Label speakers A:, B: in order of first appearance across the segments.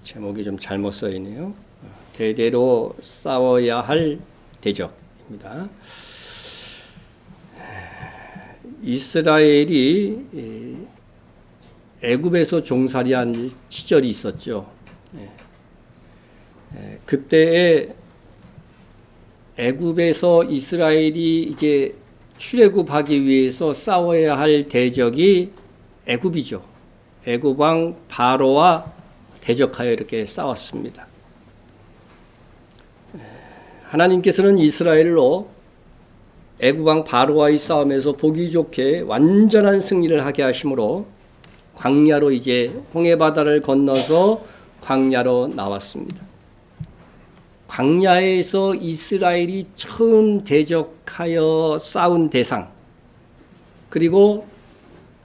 A: 제목이 좀 잘못 써 있네요. 대대로 싸워야 할 대적입니다. 이스라엘이 애굽에서 종살이한 시절이 있었죠. 그때에 애굽에서 이스라엘이 이제 출애굽하기 위해서 싸워야 할 대적이 애굽이죠. 애굽 왕 바로와 대적하여 이렇게 싸웠습니다. 하나님께서는 이스라엘로 애굽 왕 바로와의 싸움에서 보기 좋게 완전한 승리를 하게 하심으로 광야로 이제 홍해 바다를 건너서 광야로 나왔습니다. 광야에서 이스라엘이 처음 대적하여 싸운 대상, 그리고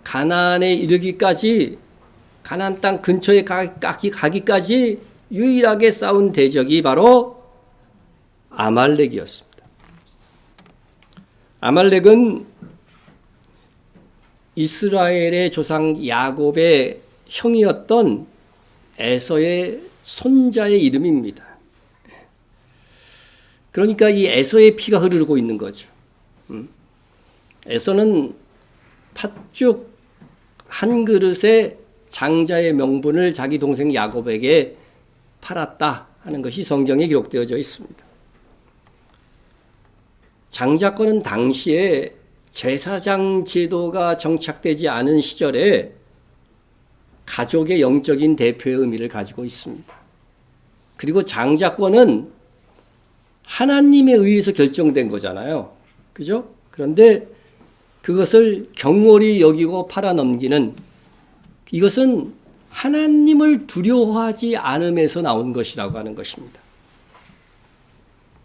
A: 가나안에 이르기까지, 가나안 땅 근처에 가기까지 유일하게 싸운 대적이 바로 아말렉이었습니다. 아말렉은 이스라엘의 조상 야곱의 형이었던 에서의 손자의 이름입니다. 그러니까 이 에서의 피가 흐르고 있는 거죠. 에서는 팥죽 한 그릇에 장자의 명분을 자기 동생 야곱에게 팔았다 하는 것이 성경에 기록되어져 있습니다. 장자권은 당시에 제사장 제도가 정착되지 않은 시절에 가족의 영적인 대표의 의미를 가지고 있습니다. 그리고 장자권은 하나님에 의해서 결정된 거잖아요. 그죠? 그런데 그것을 경홀히 여기고 팔아넘기는, 이것은 하나님을 두려워하지 않음에서 나온 것이라고 하는 것입니다.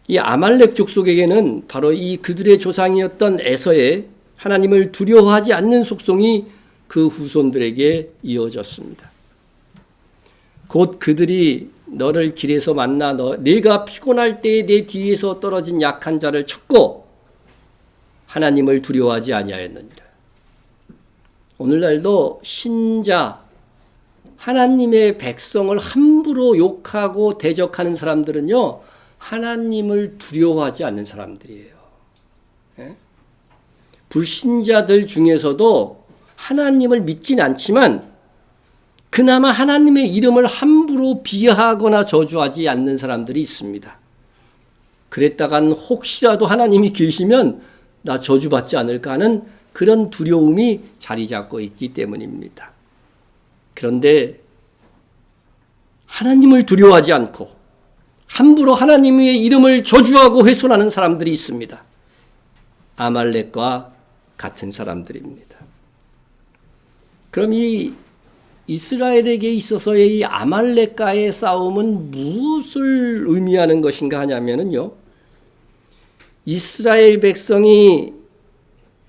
A: 이 아말렉 족속에게는 바로 이 그들의 조상이었던 에서의 하나님을 두려워하지 않는 속성이 그 후손들에게 이어졌습니다. 곧 그들이 너를 길에서 만나 내가 피곤할 때에 내 뒤에서 떨어진 약한 자를 쳤고 하나님을 두려워하지 아니하였느니라. 오늘날도 신자, 하나님의 백성을 함부로 욕하고 대적하는 사람들은요, 하나님을 두려워하지 않는 사람들이에요. 불신자들 중에서도 하나님을 믿진 않지만 그나마 하나님의 이름을 함부로 비하하거나 저주하지 않는 사람들이 있습니다. 그랬다간 혹시라도 하나님이 계시면 나 저주받지 않을까 하는 그런 두려움이 자리 잡고 있기 때문입니다. 그런데 하나님을 두려워하지 않고 함부로 하나님의 이름을 저주하고 훼손하는 사람들이 있습니다. 아말렉과 같은 사람들입니다. 그럼 이 이스라엘에게 있어서의 이 아말렉과의 싸움은 무엇을 의미하는 것인가 하냐면요, 이스라엘 백성이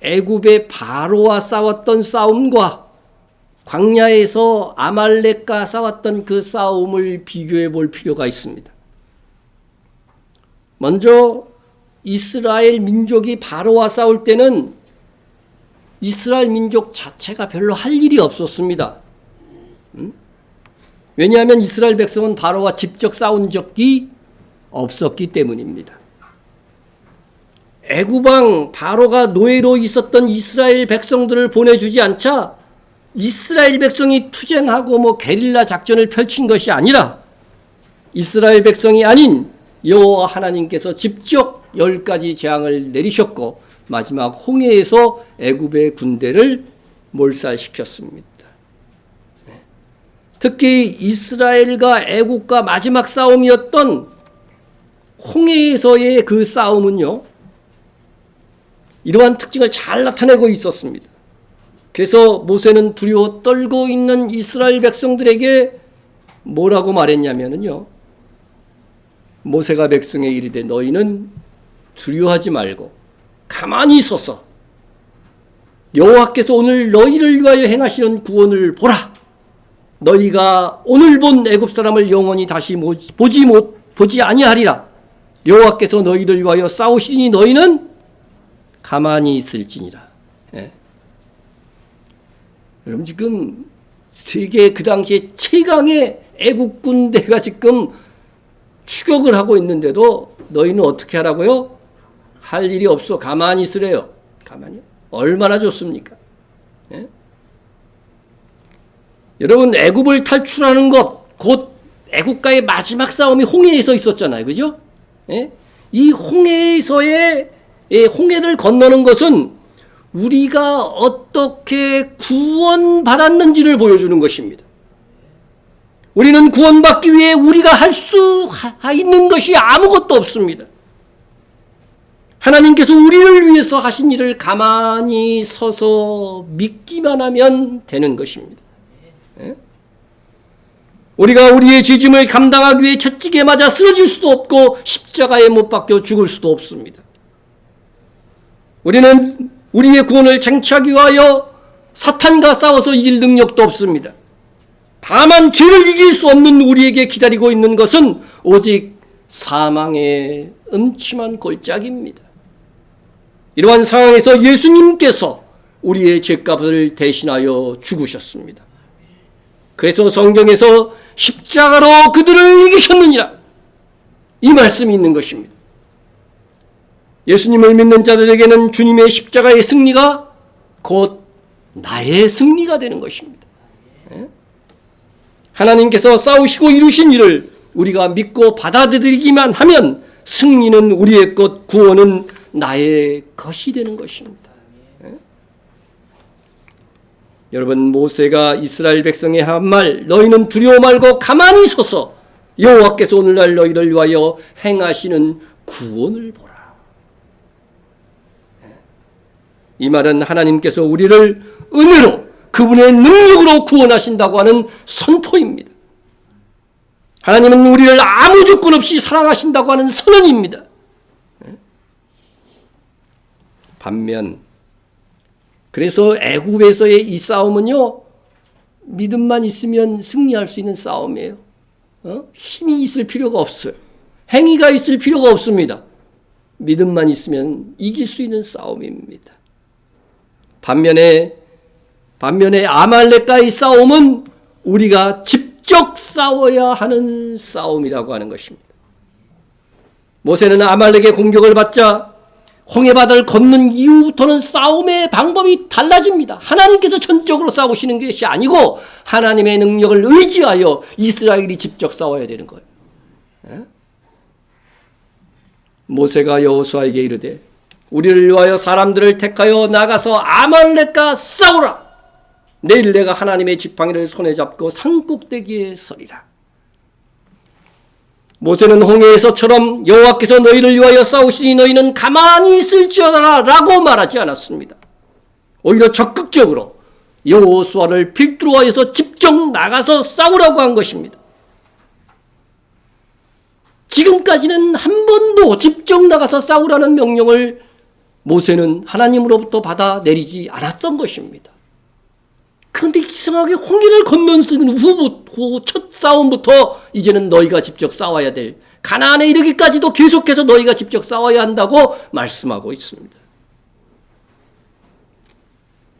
A: 애굽의 바로와 싸웠던 싸움과 광야에서 아말렉과 싸웠던 그 싸움을 비교해 볼 필요가 있습니다. 먼저 이스라엘 민족이 바로와 싸울 때는 이스라엘 민족 자체가 별로 할 일이 없었습니다. 왜냐하면 이스라엘 백성은 바로와 직접 싸운 적이 없었기 때문입니다. 애굽 왕 바로가 노예로 있었던 이스라엘 백성들을 보내주지 않자 이스라엘 백성이 투쟁하고 게릴라 작전을 펼친 것이 아니라 이스라엘 백성이 아닌 여호와 하나님께서 직접 10가지 재앙을 내리셨고 마지막 홍해에서 애굽의 군대를 몰살시켰습니다. 특히 이스라엘과 애굽과 마지막 싸움이었던 홍해에서의 그 싸움은요, 이러한 특징을 잘 나타내고 있었습니다. 그래서 모세는 두려워 떨고 있는 이스라엘 백성들에게 뭐라고 말했냐면요, 모세가 백성에 이르되 너희는 두려워하지 말고 가만히 있어서 여호와께서 오늘 너희를 위하여 행하시는 구원을 보라. 너희가 오늘 본 애굽 사람을 영원히 다시 보지 아니하리라. 여호와께서 너희를 위하여 싸우시니 너희는 가만히 있을지니라. 여러분, 지금 세계 그 당시에 최강의 애국 군대가 지금 추격을 하고 있는데도 너희는 어떻게 하라고요? 할 일이 없어. 가만히 있으래요. 가만히. 얼마나 좋습니까? 예? 여러분, 애굽을 탈출하는 것, 곧 애국과의 마지막 싸움이 홍해에서 있었잖아요. 그죠? 예? 이 홍해에서의 홍해를 건너는 것은 우리가 어떻게 구원받았는지를 보여주는 것입니다. 우리는 구원받기 위해 우리가 할 수 있는 것이 아무것도 없습니다. 하나님께서 우리를 위해서 하신 일을 가만히 서서 믿기만 하면 되는 것입니다. 우리가 우리의 죄짐을 감당하기 위해 채찍에 맞아 쓰러질 수도 없고 십자가에 못 박혀 죽을 수도 없습니다. 우리는 우리의 구원을 쟁취하기 위하여 사탄과 싸워서 이길 능력도 없습니다. 다만 죄를 이길 수 없는 우리에게 기다리고 있는 것은 오직 사망의 음침한 골짜기입니다. 이러한 상황에서 예수님께서 우리의 죄값을 대신하여 죽으셨습니다. 그래서 성경에서 십자가로 그들을 이기셨느니라, 이 말씀이 있는 것입니다. 예수님을 믿는 자들에게는 주님의 십자가의 승리가 곧 나의 승리가 되는 것입니다. 하나님께서 싸우시고 이루신 일을 우리가 믿고 받아들이기만 하면 승리는 우리의 것, 구원은 나의 것이 되는 것입니다. 여러분, 모세가 이스라엘 백성에 한 말, 너희는 두려워 말고 가만히 서서 여호와께서 오늘날 너희를 위하여 행하시는 구원을 보라. 이 말은 하나님께서 우리를 은혜로 그분의 능력으로 구원하신다고 하는 선포입니다. 하나님은 우리를 아무 조건 없이 사랑하신다고 하는 선언입니다. 반면 그래서 애굽에서의 이 싸움은요, 믿음만 있으면 승리할 수 있는 싸움이에요. 힘이 있을 필요가 없어요. 행위가 있을 필요가 없습니다. 믿음만 있으면 이길 수 있는 싸움입니다. 반면에 아말렉과의 싸움은 우리가 직접 싸워야 하는 싸움이라고 하는 것입니다. 모세는 아말렉의 공격을 받자 홍해바다를 걷는 이후부터는 싸움의 방법이 달라집니다. 하나님께서 전적으로 싸우시는 것이 아니고 하나님의 능력을 의지하여 이스라엘이 직접 싸워야 되는 거예요. 모세가 여호수아에게 이르되 우리를 위하여 사람들을 택하여 나가서 아말렉과 싸우라. 내일 내가 하나님의 지팡이를 손에 잡고 산꼭대기에 서리라. 모세는 홍해에서처럼 여호와께서 너희를 위하여 싸우시니 너희는 가만히 있을지어다 라고 말하지 않았습니다. 오히려 적극적으로 여호수아를 필두로 하여서 직접 나가서 싸우라고 한 것입니다. 지금까지는 한 번도 직접 나가서 싸우라는 명령을 모세는 하나님으로부터 받아내리지 않았던 것입니다. 그런데 이상하게 홍해를 건너는 후 첫 싸움부터 이제는 너희가 직접 싸워야 될, 가나안에 이르기까지도 계속해서 너희가 직접 싸워야 한다고 말씀하고 있습니다.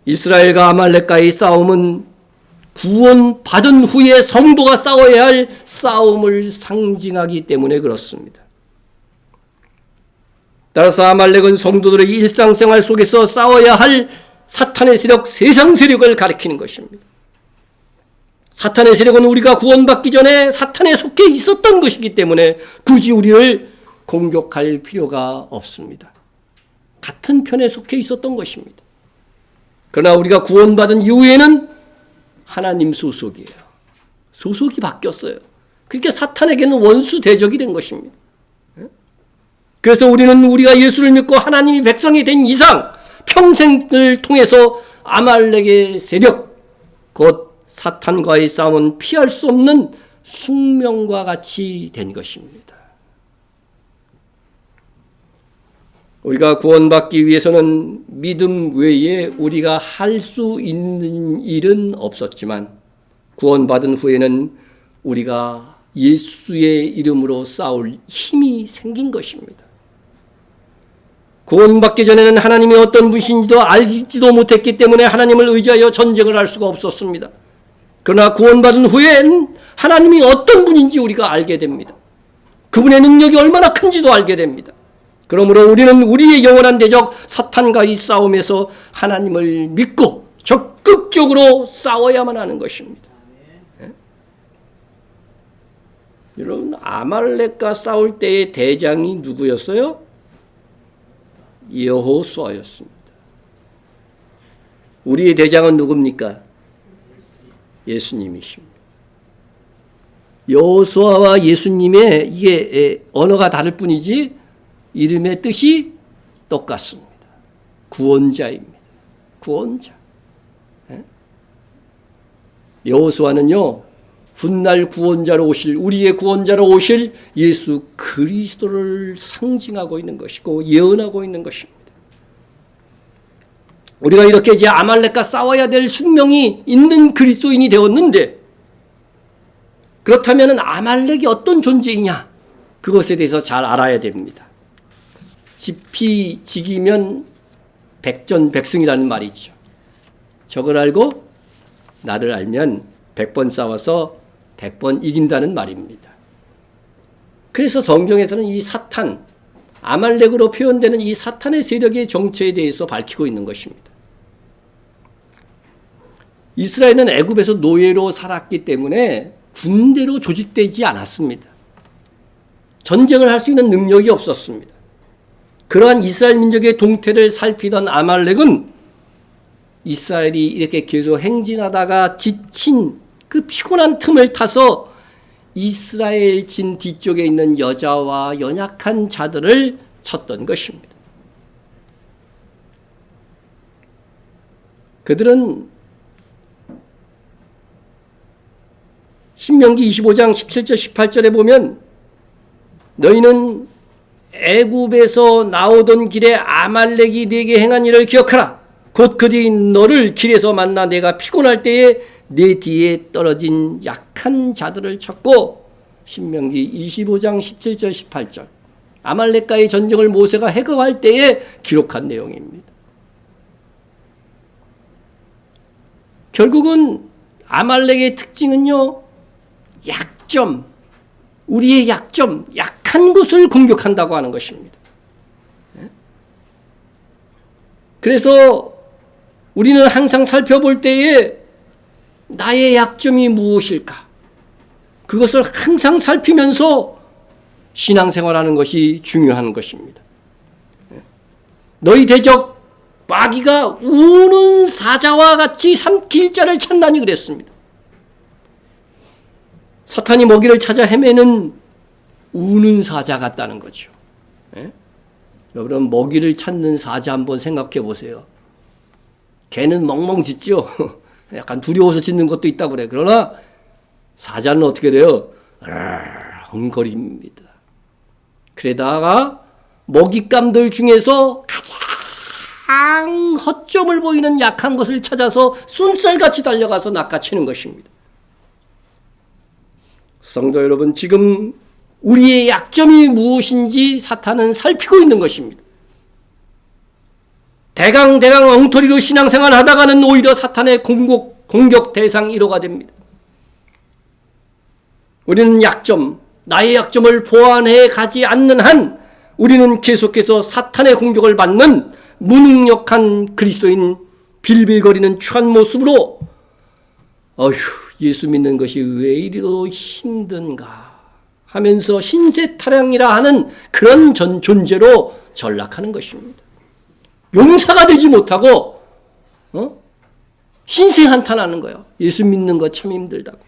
A: 이스라엘과 아말렉과의 싸움은 구원받은 후에 성도가 싸워야 할 싸움을 상징하기 때문에 그렇습니다. 따라서 아말렉은 성도들의 일상생활 속에서 싸워야 할 사탄의 세력, 세상 세력을 가리키는 것입니다. 사탄의 세력은 우리가 구원받기 전에 사탄에 속해 있었던 것이기 때문에 굳이 우리를 공격할 필요가 없습니다. 같은 편에 속해 있었던 것입니다. 그러나 우리가 구원받은 이후에는 하나님 소속이에요. 소속이 바뀌었어요. 그러니까 사탄에게는 원수 대적이 된 것입니다. 그래서 우리는 우리가 예수를 믿고 하나님이 백성이 된 이상 평생을 통해서 아말렉의 세력, 곧 사탄과의 싸움은 피할 수 없는 숙명과 같이 된 것입니다. 우리가 구원받기 위해서는 믿음 외에 우리가 할 수 있는 일은 없었지만 구원받은 후에는 우리가 예수의 이름으로 싸울 힘이 생긴 것입니다. 구원받기 전에는 하나님이 어떤 분이신지도 알지도 못했기 때문에 하나님을 의지하여 전쟁을 할 수가 없었습니다. 그러나 구원받은 후엔 하나님이 어떤 분인지 우리가 알게 됩니다. 그분의 능력이 얼마나 큰지도 알게 됩니다. 그러므로 우리는 우리의 영원한 대적 사탄과의 싸움에서 하나님을 믿고 적극적으로 싸워야만 하는 것입니다. 예? 여러분, 아말렉과 싸울 때의 대장이 누구였어요? 여호수아였습니다. 우리의 대장은 누굽니까? 예수님이십니다. 여호수아와 예수님의 이게 언어가 다를 뿐이지 이름의 뜻이 똑같습니다. 구원자입니다. 구원자. 여호수아는요, 훗날 구원자로 오실, 우리의 구원자로 오실 예수 그리스도를 상징하고 있는 것이고 예언하고 있는 것입니다. 우리가 이렇게 이제 아말렉과 싸워야 될 숙명이 있는 그리스도인이 되었는데, 그렇다면 아말렉이 어떤 존재이냐? 그것에 대해서 잘 알아야 됩니다. 지피 지기면 백전백승이라는 말이 있죠. 저걸 알고 나를 알면 100번 싸워서 100번 이긴다는 말입니다. 그래서 성경에서는 이 사탄, 아말렉으로 표현되는 이 사탄의 세력의 정체에 대해서 밝히고 있는 것입니다. 이스라엘은 애굽에서 노예로 살았기 때문에 군대로 조직되지 않았습니다. 전쟁을 할 수 있는 능력이 없었습니다. 그러한 이스라엘 민족의 동태를 살피던 아말렉은 이스라엘이 이렇게 계속 행진하다가 지친 그 피곤한 틈을 타서 이스라엘 진 뒤쪽에 있는 여자와 연약한 자들을 쳤던 것입니다. 그들은 신명기 25장 17절 18절에 보면 너희는 애굽에서 나오던 길에 아말렉이 네게 행한 일을 기억하라. 곧 그들이 너를 길에서 만나 내가 피곤할 때에 네 뒤에 떨어진 약한 자들을 쳤고, 신명기 25장 17절 18절 아말렉과의 전쟁을 모세가 해거할 때에 기록한 내용입니다. 결국은 아말렉의 특징은요, 약점, 우리의 약점, 약한 곳을 공격한다고 하는 것입니다. 그래서 우리는 항상 살펴볼 때에 나의 약점이 무엇일까? 그것을 항상 살피면서 신앙생활하는 것이 중요한 것입니다. 너희 대적 마귀가 우는 사자와 같이 삼킬 자를 찾나니 그랬습니다. 사탄이 먹이를 찾아 헤매는 우는 사자 같다는 거죠. 여러분, 먹이를 찾는 사자 한번 생각해 보세요. 개는 멍멍 짖죠. 약간 두려워서 짖는 것도 있다고 그래. 그러나 사자는 어떻게 돼요? 엉거립니다. 그러다가 먹잇감들 중에서 가장 허점을 보이는 약한 것을 찾아서 쏜살같이 달려가서 낚아채는 것입니다. 성도 여러분, 지금 우리의 약점이 무엇인지 사탄은 살피고 있는 것입니다. 대강 엉터리로 신앙생활 하다가는 오히려 사탄의 공격 대상 1호가 됩니다. 우리는 나의 약점을 보완해 가지 않는 한 우리는 계속해서 사탄의 공격을 받는 무능력한 그리스도인, 빌빌거리는 추한 모습으로 예수 믿는 것이 왜 이리도 힘든가 하면서 신세타령이라 하는 그런 존재로 전락하는 것입니다. 용사가 되지 못하고 신세한탄하는 거예요. 예수 믿는 거 참 힘들다고.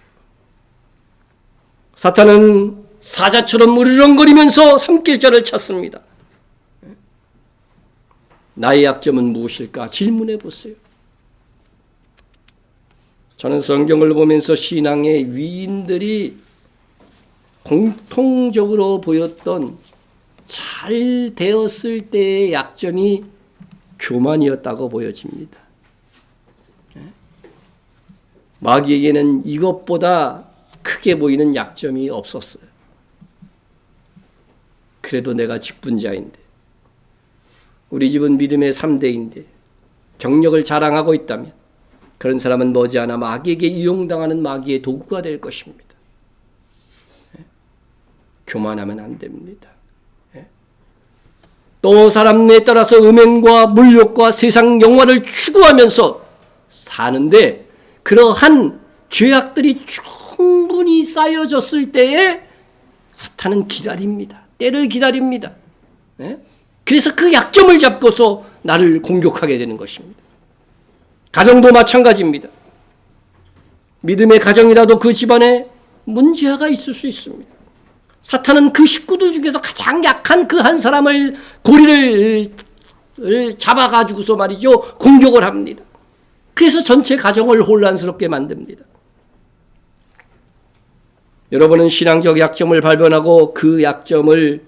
A: 사탄은 사자처럼 으르렁거리면서 삼킬 자를 찾습니다. 나의 약점은 무엇일까? 질문해 보세요. 저는 성경을 보면서 신앙의 위인들이 공통적으로 보였던 잘 되었을 때의 약점이 교만이었다고 보여집니다. 마귀에게는 이것보다 크게 보이는 약점이 없었어요. 그래도 내가 직분자인데, 우리 집은 믿음의 3대인데 경력을 자랑하고 있다면, 그런 사람은 머지않아 마귀에게 이용당하는 마귀의 도구가 될 것입니다. 교만하면 안 됩니다. 또 사람에 따라서 음행과 물욕과 세상 영화를 추구하면서 사는데 그러한 죄악들이 충분히 쌓여졌을 때에 사탄은 기다립니다. 때를 기다립니다. 그래서 그 약점을 잡고서 나를 공격하게 되는 것입니다. 가정도 마찬가지입니다. 믿음의 가정이라도 그 집안에 문제가 있을 수 있습니다. 사탄은 그 식구들 중에서 가장 약한 그 한 사람을 고리를 잡아가지고서 말이죠, 공격을 합니다. 그래서 전체 가정을 혼란스럽게 만듭니다. 여러분은 신앙적 약점을 발견하고 그 약점을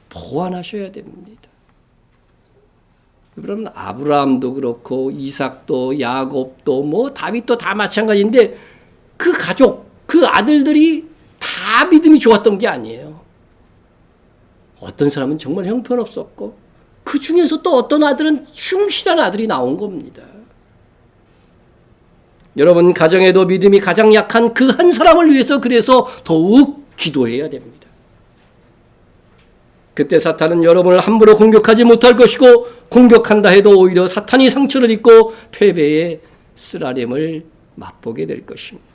A: 보완하셔야 됩니다. 여러분, 아브라함도 그렇고 이삭도 야곱도 뭐 다윗도 다 마찬가지인데 그 가족, 그 아들들이 다 믿음이 좋았던 게 아니에요. 어떤 사람은 정말 형편없었고 그 중에서 또 어떤 아들은 충실한 아들이 나온 겁니다. 여러분, 가정에도 믿음이 가장 약한 그 한 사람을 위해서 그래서 더욱 기도해야 됩니다. 그때 사탄은 여러분을 함부로 공격하지 못할 것이고 공격한다 해도 오히려 사탄이 상처를 입고 패배의 쓰라림을 맛보게 될 것입니다.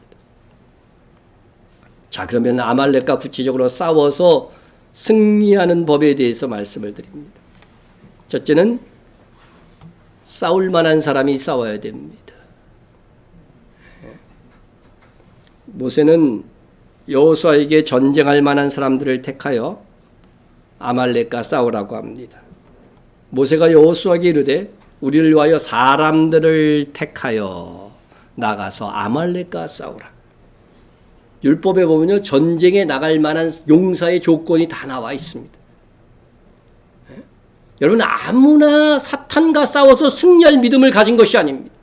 A: 자, 그러면 아말렉과 구체적으로 싸워서 승리하는 법에 대해서 말씀을 드립니다. 첫째는 싸울 만한 사람이 싸워야 됩니다. 모세는 여호수아에게 전쟁할 만한 사람들을 택하여 아말렉과 싸우라고 합니다. 모세가 여호수아에게 이르되 우리를 위하여 사람들을 택하여 나가서 아말렉과 싸우라. 율법에 보면요, 전쟁에 나갈 만한 용사의 조건이 다 나와 있습니다. 여러분, 아무나 사탄과 싸워서 승리할 믿음을 가진 것이 아닙니다.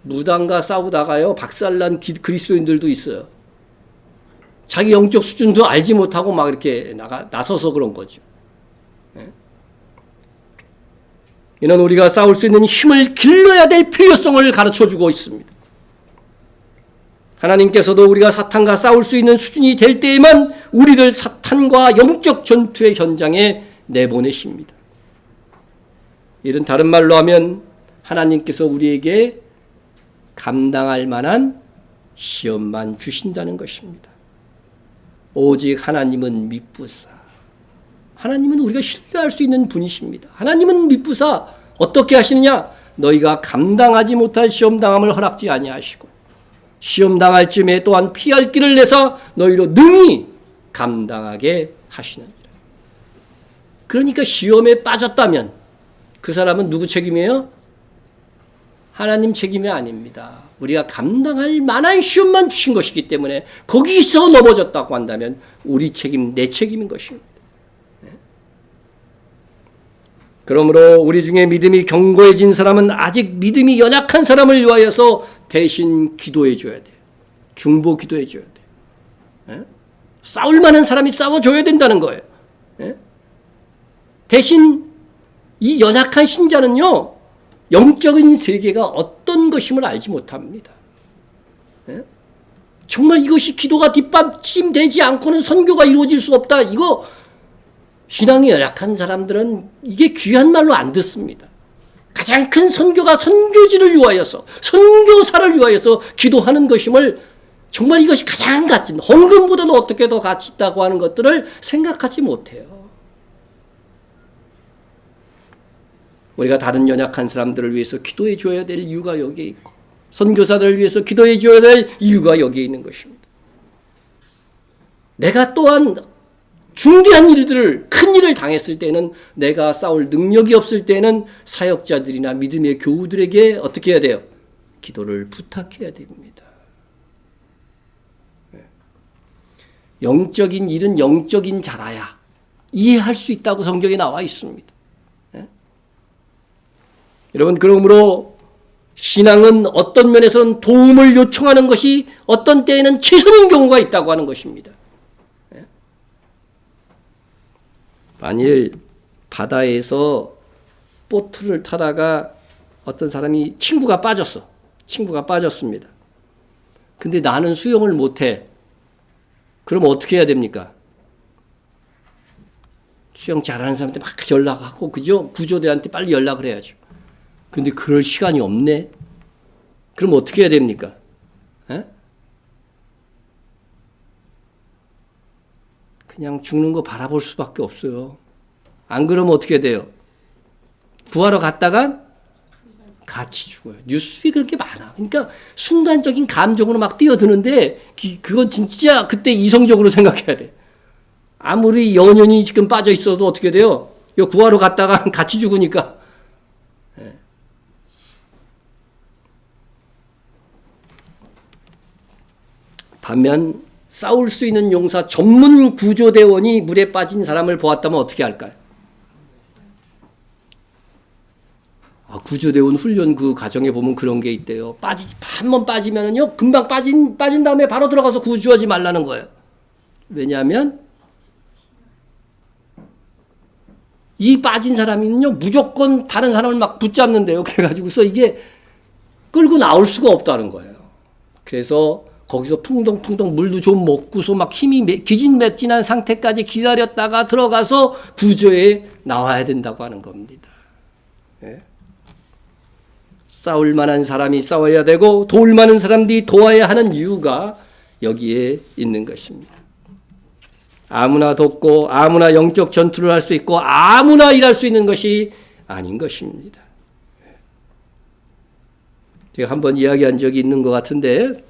A: 무당과 싸우다가요 박살난 그리스도인들도 있어요. 자기 영적 수준도 알지 못하고 막 이렇게 나서서 그런 거죠. 이는 우리가 싸울 수 있는 힘을 길러야 될 필요성을 가르쳐주고 있습니다. 하나님께서도 우리가 사탄과 싸울 수 있는 수준이 될 때에만 우리를 사탄과 영적 전투의 현장에 내보내십니다. 이런 다른 말로 하면 하나님께서 우리에게 감당할 만한 시험만 주신다는 것입니다. 오직 하나님은 미쁘사. 하나님은 우리가 신뢰할 수 있는 분이십니다. 하나님은 미쁘사. 어떻게 하시느냐? 너희가 감당하지 못할 시험당함을 허락지 아니하시고 시험당할 쯤에 또한 피할 길을 내서 너희로 능히 감당하게 하시느니라. 그러니까 시험에 빠졌다면 그 사람은 누구 책임이에요? 하나님 책임이 아닙니다. 우리가 감당할 만한 시험만 주신 것이기 때문에 거기서 넘어졌다고 한다면 우리 책임, 내 책임인 것입니다. 그러므로 우리 중에 믿음이 견고해진 사람은 아직 믿음이 연약한 사람을 위하여서 대신 기도해 줘야 돼요. 중보 기도해 줘야 돼요. 싸울 만한 사람이 싸워줘야 된다는 거예요. 대신 이 연약한 신자는요, 영적인 세계가 어떤 것임을 알지 못합니다. 정말 이것이 기도가 뒷받침되지 않고는 선교가 이루어질 수 없다. 이거 신앙이 연약한 사람들은 이게 귀한 말로 안 듣습니다. 가장 큰 선교가 선교지를 위하여서, 선교사를 위하여서 기도하는 것임을, 정말 이것이 가장 가치, 헌금보다도 어떻게 더 가치 있다고 하는 것들을 생각하지 못해요. 우리가 다른 연약한 사람들을 위해서 기도해 줘야 될 이유가 여기에 있고, 선교사들을 위해서 기도해 줘야 될 이유가 여기에 있는 것입니다. 내가 또한 중대한 일들을, 큰 일을 당했을 때는, 내가 싸울 능력이 없을 때는 사역자들이나 믿음의 교우들에게 어떻게 해야 돼요? 기도를 부탁해야 됩니다. 영적인 일은 영적인 자라야 이해할 수 있다고 성경에 나와 있습니다. 여러분, 그러므로 신앙은 어떤 면에서는 도움을 요청하는 것이 어떤 때에는 최선인 경우가 있다고 하는 것입니다. 만일 바다에서 보트를 타다가 어떤 사람이 친구가 빠졌어. 친구가 빠졌습니다. 근데 나는 수영을 못해. 그럼 어떻게 해야 됩니까? 수영 잘하는 사람한테 막 연락하고, 그죠? 구조대한테 빨리 연락을 해야죠. 근데 그럴 시간이 없네? 그럼 어떻게 해야 됩니까? 에? 그냥 죽는 거 바라볼 수밖에 없어요. 안 그러면 어떻게 돼요? 구하러 갔다가 같이 죽어요. 뉴스에 그렇게 많아. 그러니까 순간적인 감정으로 막 뛰어드는데 그건 진짜 그때 이성적으로 생각해야 돼. 아무리 연연이 지금 빠져 있어도 어떻게 돼요? 이거 구하러 갔다가 같이 죽으니까. 반면 싸울 수 있는 용사 전문 구조대원이 물에 빠진 사람을 보았다면 어떻게 할까요? 구조대원 훈련 그 과정에 보면 그런 게 있대요. 한번 빠지면은요, 금방 빠진 다음에 바로 들어가서 구조하지 말라는 거예요. 왜냐하면 이 빠진 사람은요, 무조건 다른 사람을 막 붙잡는데요. 그래가지고서 이게 끌고 나올 수가 없다는 거예요. 그래서 거기서 풍덩풍덩 물도 좀 먹고서 막 힘이 기진맥진한 상태까지 기다렸다가 들어가서 구조에 나와야 된다고 하는 겁니다. 예? 싸울 만한 사람이 싸워야 되고 도울 만한 사람들이 도와야 하는 이유가 여기에 있는 것입니다. 아무나 돕고 아무나 영적 전투를 할 수 있고 아무나 일할 수 있는 것이 아닌 것입니다. 제가 한번 이야기한 적이 있는 것 같은데,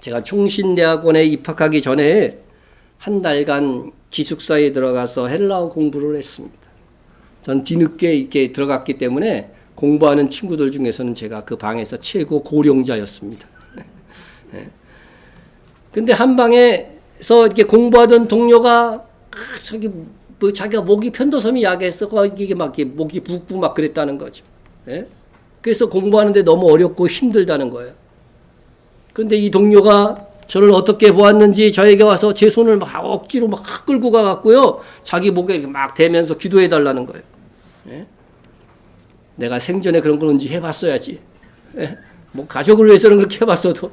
A: 제가 총신대학원에 입학하기 전에 한 달간 기숙사에 들어가서 헬라어 공부를 했습니다. 전 뒤늦게 이렇게 들어갔기 때문에 공부하는 친구들 중에서는 제가 그 방에서 최고 고령자였습니다. 근데 한 방에서 이렇게 공부하던 동료가 자기가 목이 편도섬이 약해서 이게 막 이렇게 목이 붓고 막 그랬다는 거죠. 그래서 공부하는데 너무 어렵고 힘들다는 거예요. 근데 이 동료가 저를 어떻게 보았는지 저에게 와서 제 손을 막 억지로 막 끌고 가갖고요, 자기 목에 이렇게 막 대면서 기도해 달라는 거예요. 내가 생전에 그런 걸 언제 해봤어야지. 뭐 가족을 위해서는 그렇게 해봤어도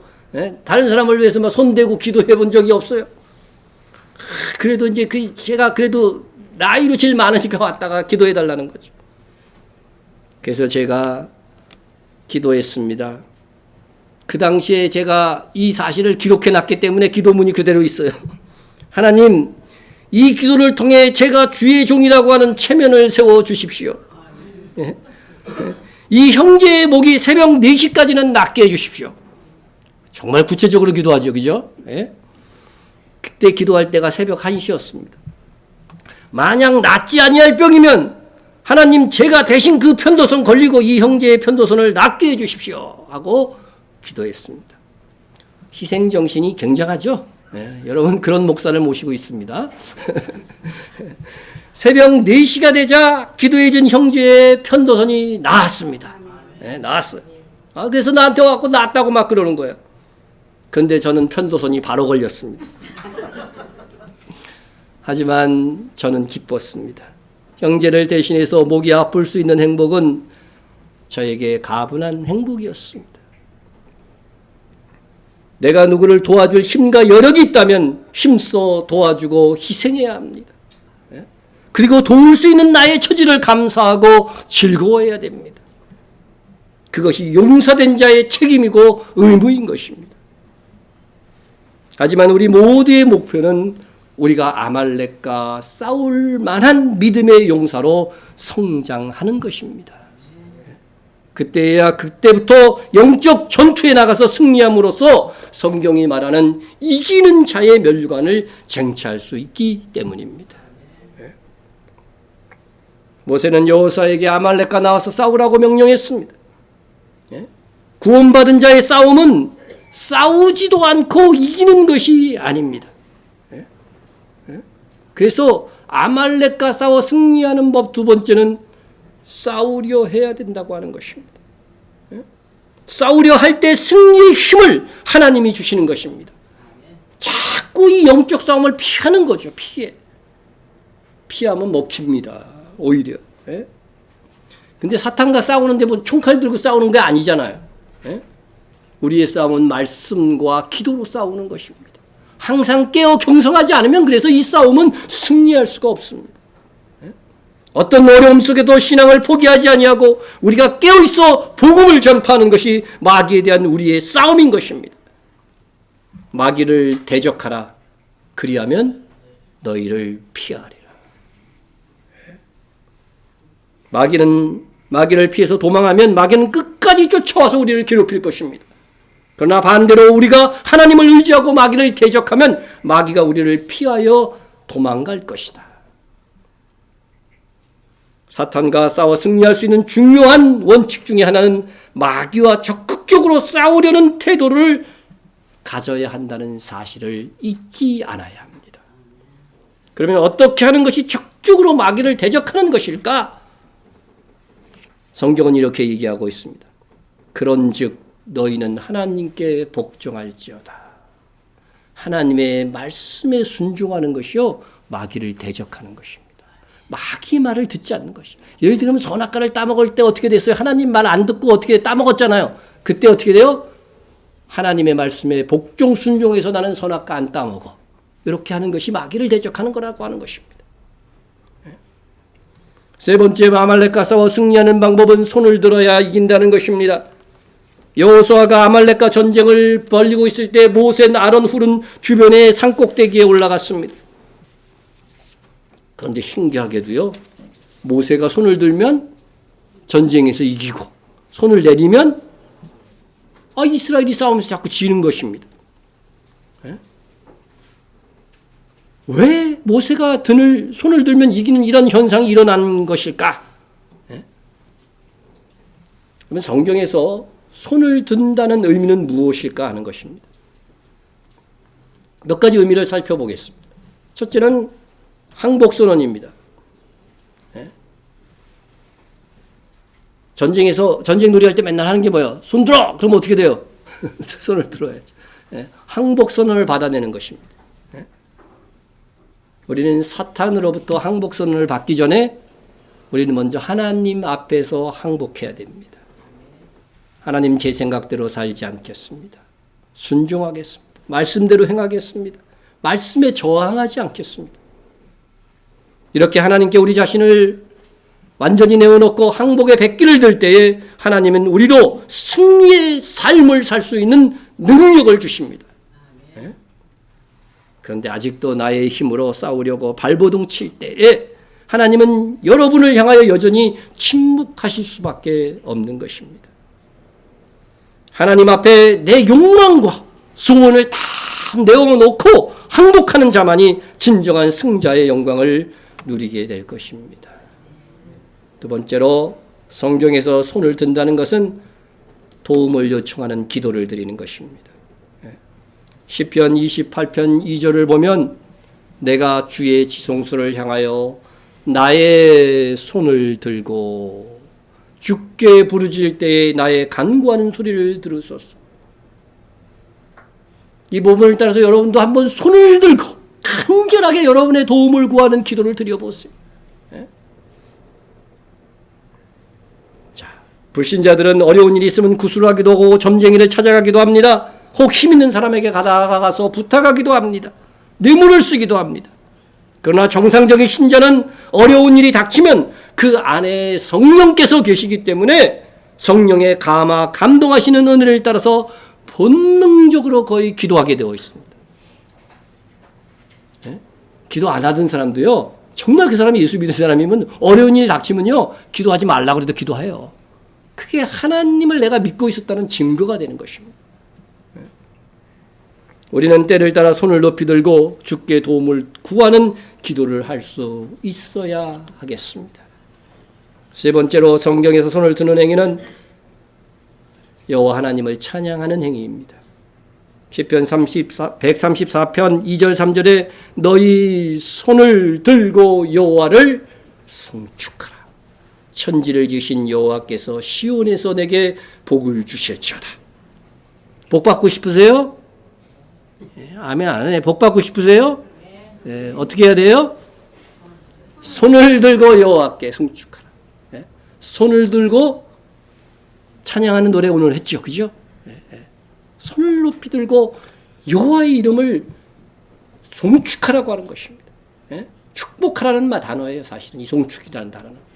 A: 다른 사람을 위해서 막 손대고 기도해 본 적이 없어요. 그래도 이제 제가 그래도 나이로 제일 많으니까 왔다가 기도해 달라는 거죠. 그래서 제가 기도했습니다. 그 당시에 제가 이 사실을 기록해 놨기 때문에 기도문이 그대로 있어요. 하나님, 이 기도를 통해 제가 주의 종이라고 하는 체면을 세워 주십시오. 이 형제의 목이 새벽 4시까지는 낫게 해주십시오. 정말 구체적으로 기도하죠. 그죠? 그때 기도할 때가 새벽 1시였습니다. 만약 낫지 아니할 병이면 하나님, 제가 대신 그 편도선 걸리고 이 형제의 편도선을 낫게 해주십시오 하고 기도했습니다. 희생정신이 굉장하죠. 여러분, 그런 목사를 모시고 있습니다. 새벽 4시가 되자 기도해준 형제의 편도선이 나았습니다. 나았어요. 그래서 나한테 와서 낫다고 막 그러는 거예요. 근데 저는 편도선이 바로 걸렸습니다. 하지만 저는 기뻤습니다. 형제를 대신해서 목이 아플 수 있는 행복은 저에게 가분한 행복이었습니다. 내가 누구를 도와줄 힘과 여력이 있다면 힘써 도와주고 희생해야 합니다. 그리고 도울 수 있는 나의 처지를 감사하고 즐거워해야 됩니다. 그것이 용사된 자의 책임이고 의무인 것입니다. 하지만 우리 모두의 목표는 우리가 아말렉과 싸울 만한 믿음의 용사로 성장하는 것입니다. 그때부터 영적 전투에 나가서 승리함으로써 성경이 말하는 이기는 자의 면류관을 쟁취할 수 있기 때문입니다. 모세는 여호수아에게 아말렉과 나와서 싸우라고 명령했습니다. 구원받은 자의 싸움은 싸우지도 않고 이기는 것이 아닙니다. 그래서 아말렉과 싸워 승리하는 법 두 번째는 싸우려 해야 된다고 하는 것입니다. 싸우려 할 때 승리의 힘을 하나님이 주시는 것입니다. 자꾸 이 영적 싸움을 피하는 거죠. 피하면 먹힙니다. 오히려. 근데 사탄과 싸우는데 뭐 총칼 들고 싸우는 게 아니잖아요. 예? 우리의 싸움은 말씀과 기도로 싸우는 것입니다. 항상 깨어 경성하지 않으면 그래서 이 싸움은 승리할 수가 없습니다. 예? 어떤 어려움 속에도 신앙을 포기하지 아니하고 우리가 깨어 있어 복음을 전파하는 것이 마귀에 대한 우리의 싸움인 것입니다. 마귀를 대적하라. 그리하면 너희를 피하리라. 마귀를 피해서 도망하면 마귀는 끝까지 쫓아와서 우리를 괴롭힐 것입니다. 그러나 반대로 우리가 하나님을 의지하고 마귀를 대적하면 마귀가 우리를 피하여 도망갈 것이다. 사탄과 싸워 승리할 수 있는 중요한 원칙 중에 하나는 마귀와 적극적으로 싸우려는 태도를 가져야 한다는 사실을 잊지 않아야 합니다. 그러면 어떻게 하는 것이 적극적으로 마귀를 대적하는 것일까? 성경은 이렇게 얘기하고 있습니다. 그런즉 너희는 하나님께 복종할지어다. 하나님의 말씀에 순종하는 것이요 마귀를 대적하는 것입니다. 마귀 말을 듣지 않는 것이죠. 예를 들면 선악과를 따먹을 때 어떻게 됐어요? 하나님 말 안 듣고 어떻게 따먹었잖아요. 그때 어떻게 돼요? 하나님의 말씀에 복종 순종해서 나는 선악과 안 따먹어. 이렇게 하는 것이 마귀를 대적하는 거라고 하는 것입니다. 세 번째, 아말렉과 싸워 승리하는 방법은 손을 들어야 이긴다는 것입니다. 여호수아가 아말렉과 전쟁을 벌이고 있을 때 모세, 아론, 훌은 주변의 산꼭대기에 올라갔습니다. 그런데 신기하게도요, 모세가 손을 들면 전쟁에서 이기고 손을 내리면 이스라엘이 싸우면서 자꾸 지는 것입니다. 왜 모세가 손을 들면 이기는 이런 현상이 일어난 것일까? 그러면 성경에서 손을 든다는 의미는 무엇일까 하는 것입니다. 몇 가지 의미를 살펴보겠습니다. 첫째는 항복선언입니다. 전쟁 놀이할 때 맨날 하는 게 뭐예요? 손 들어! 그러면 어떻게 돼요? 손을 들어야죠. 항복선언을 받아내는 것입니다. 우리는 사탄으로부터 항복선언을 받기 전에 우리는 먼저 하나님 앞에서 항복해야 됩니다. 하나님 제 생각대로 살지 않겠습니다. 순종하겠습니다. 말씀대로 행하겠습니다. 말씀에 저항하지 않겠습니다. 이렇게 하나님께 우리 자신을 완전히 내어놓고 항복의 백기를 들 때에 하나님은 우리도 승리의 삶을 살 수 있는 능력을 주십니다. 그런데 아직도 나의 힘으로 싸우려고 발버둥 칠 때에 하나님은 여러분을 향하여 여전히 침묵하실 수밖에 없는 것입니다. 하나님 앞에 내 욕망과 소원을 다 내어놓고 항복하는 자만이 진정한 승자의 영광을 누리게 될 것입니다. 두 번째로 성경에서 손을 든다는 것은 도움을 요청하는 기도를 드리는 것입니다. 시편 28편 2절을 보면 내가 주의 지성소를 향하여 나의 손을 들고 주께 부르짖을 때에 나의 간구하는 소리를 들으소서. 이 부분을 따라서 여러분도 한번 손을 들고 간절하게 여러분의 도움을 구하는 기도를 드려보세요. 자, 불신자들은 어려운 일이 있으면 구슬하기도 하고 점쟁이를 찾아가기도 합니다. 혹 힘 있는 사람에게 다가가서 부탁하기도 합니다. 뇌물을 쓰기도 합니다. 그러나 정상적인 신자는 어려운 일이 닥치면 그 안에 성령께서 계시기 때문에 성령의 감동하시는 은혜를 따라서 본능적으로 거의 기도하게 되어 있습니다. 기도 안 하던 사람도요, 정말 그 사람이 예수 믿는 사람이면 어려운 일이 닥치면요, 기도하지 말라고 해도 기도해요. 그게 하나님을 내가 믿고 있었다는 증거가 되는 것입니다. 우리는 때를 따라 손을 높이 들고 주께 도움을 구하는 기도를 할 수 있어야 하겠습니다. 세 번째로 성경에서 손을 드는 행위는 여호와 하나님을 찬양하는 행위입니다. 시편 134편 2절 3절에 너희 손을 들고 여호와를 송축하라. 천지를 지으신 여호와께서 시온에서 내게 복을 주실지어다. 복 받고 싶으세요? 아멘 안 하네. 복 받고 싶으세요? 어떻게 해야 돼요? 손을 들고 여호와께 송축하라. 손을 들고 찬양하는 노래 오늘 했죠. 그죠? 손을 높이 들고 여호와의 이름을 송축하라고 하는 것입니다. 축복하라는 단어예요. 사실은 이 송축이라는 단어는.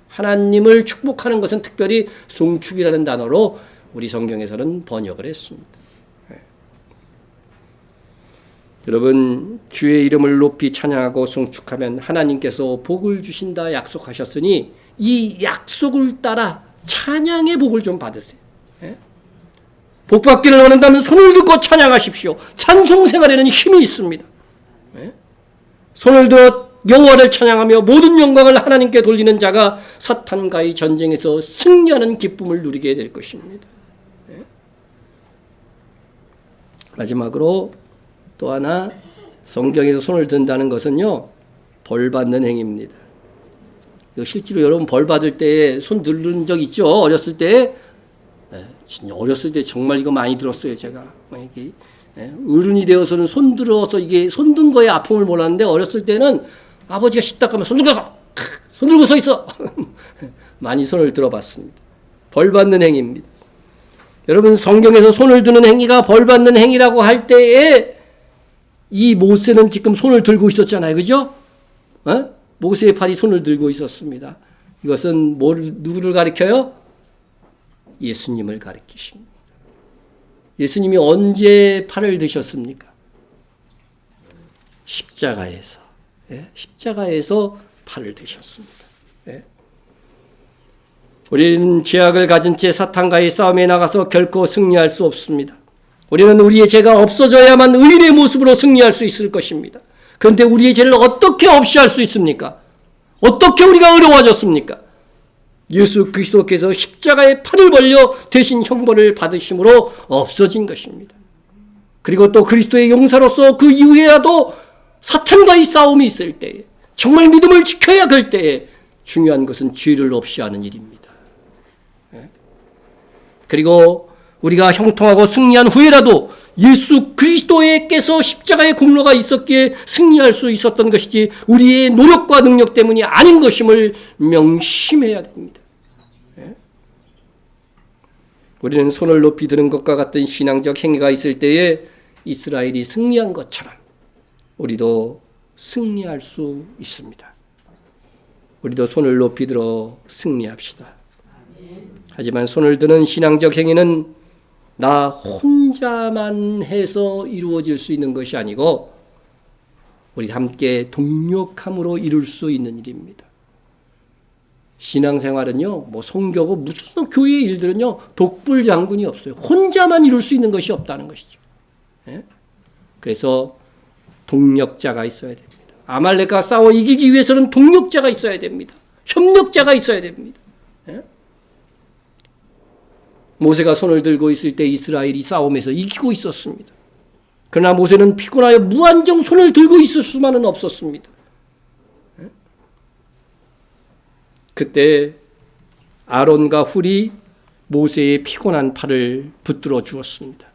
A: 하나님을 축복하는 것은 특별히 송축이라는 단어로 우리 성경에서는 번역을 했습니다. 여러분, 주의 이름을 높이 찬양하고 송축하면 하나님께서 복을 주신다 약속하셨으니 이 약속을 따라 찬양의 복을 좀 받으세요. 복 받기를 원한다면 손을 들고 찬양하십시오. 찬송 생활에는 힘이 있습니다. 손을 들어 여호와를 찬양하며 모든 영광을 하나님께 돌리는 자가 사탄과의 전쟁에서 승리하는 기쁨을 누리게 될 것입니다. 마지막으로 또 하나, 성경에서 손을 든다는 것은요, 벌 받는 행위입니다. 실제로 여러분 벌 받을 때 손 들은 적 있죠? 어렸을 때. 진짜 어렸을 때 정말 이거 많이 들었어요, 제가. 어른이 되어서는 손 들어서 이게 손 든 거에 아픔을 몰랐는데 어렸을 때는 아버지가 씻다 가면 손 들고 서 있어. 많이 손을 들어봤습니다. 벌 받는 행위입니다. 여러분, 성경에서 손을 드는 행위가 벌 받는 행위라고 할 때에 이 모세는 지금 손을 들고 있었잖아요. 그죠? 모세의 팔이 손을 들고 있었습니다. 이것은 누구를 가리켜요? 예수님을 가리키십니다. 예수님이 언제 팔을 드셨습니까? 십자가에서. 십자가에서 팔을 드셨습니다. 우리는 죄악을 가진 채 사탄과의 싸움에 나가서 결코 승리할 수 없습니다. 우리는 우리의 죄가 없어져야만 의인의 모습으로 승리할 수 있을 것입니다. 그런데 우리의 죄를 어떻게 없이 할 수 있습니까? 어떻게 우리가 어려워졌습니까? 예수 그리스도께서 십자가에 팔을 벌려 대신 형벌을 받으심으로 없어진 것입니다. 그리고 또 그리스도의 용사로서 그 이후에라도 사탄과의 싸움이 있을 때에, 정말 믿음을 지켜야 할 때에 중요한 것은 죄를 없이 하는 일입니다. 그리고 우리가 형통하고 승리한 후에라도 예수 그리스도께서 십자가의 공로가 있었기에 승리할 수 있었던 것이지 우리의 노력과 능력 때문이 아닌 것임을 명심해야 됩니다. 우리는 손을 높이 드는 것과 같은 신앙적 행위가 있을 때에 이스라엘이 승리한 것처럼 우리도 승리할 수 있습니다. 우리도 손을 높이 들어 승리합시다. 하지만 손을 드는 신앙적 행위는 나 혼자만 해서 이루어질 수 있는 것이 아니고 우리 함께 동력함으로 이룰 수 있는 일입니다. 신앙생활은요, 성교고 무슨 교회의 일들은요, 독불장군이 없어요. 혼자만 이룰 수 있는 것이 없다는 것이죠. 그래서 동력자가 있어야 됩니다. 아말렉과 싸워 이기기 위해서는 동력자가 있어야 됩니다. 협력자가 있어야 됩니다. 모세가 손을 들고 있을 때 이스라엘이 싸움에서 이기고 있었습니다. 그러나 모세는 피곤하여 무한정 손을 들고 있을 수만은 없었습니다. 그때 아론과 훌이 모세의 피곤한 팔을 붙들어 주었습니다.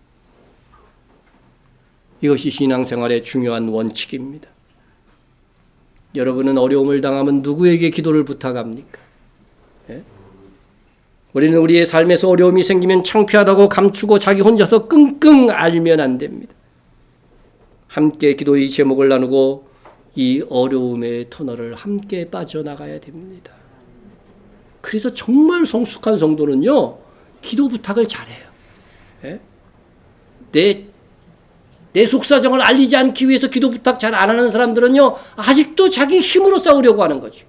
A: 이것이 신앙생활의 중요한 원칙입니다. 여러분은 어려움을 당하면 누구에게 기도를 부탁합니까? 우리는 우리의 삶에서 어려움이 생기면 창피하다고 감추고 자기 혼자서 끙끙 앓으면 안 됩니다. 함께 기도의 제목을 나누고 이 어려움의 터널을 함께 빠져나가야 됩니다. 그래서 정말 성숙한 성도는요, 기도 부탁을 잘해요. 내 속사정을 알리지 않기 위해서 기도 부탁 잘 안 하는 사람들은요, 아직도 자기 힘으로 싸우려고 하는 거죠.